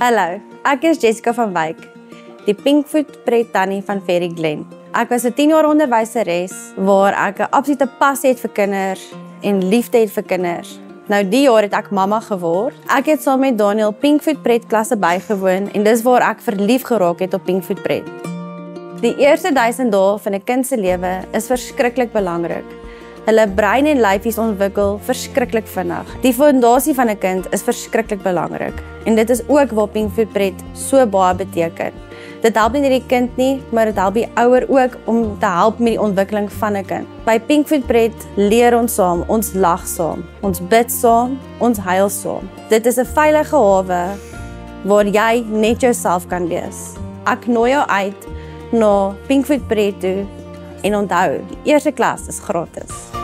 Hallo, ek is Jessica van Wyk, die Pinkfoot Pret Tannie van Ferry Glen. Ek was 'n 10 jaar onderwyseres waar ek 'n absolute passie het vir kinders en liefde het vir kinders. Nou die jaar het ek mamma geword. Ek het saam met Daniel Pinkfoot Pret klasse bygewoon en dis waar ek verlief geraak het op Pinkfoot Pret. Die eerste 1000 dae van 'n kind se lewe is verskriklik belangrik. Hulle brein en lyfies ontwikkel verskriklik vinnig. Die fondasie van 'n kind is verskriklik belangrik en dit is ook waar Pinkfoot Pret so baie beteken. Dit help nie net die kind nie, maar dit help die ouer ook om te help met die ontwikkeling van 'n kind. By Pinkfoot Pret leer ons saam, ons lag saam, ons bid saam, ons huil saam. Dit is 'n veilige hawe waar jy net jouself kan wees. Ek nooi jou uit na Pinkfoot Pret toe en onthou, die eerste klas is gratis.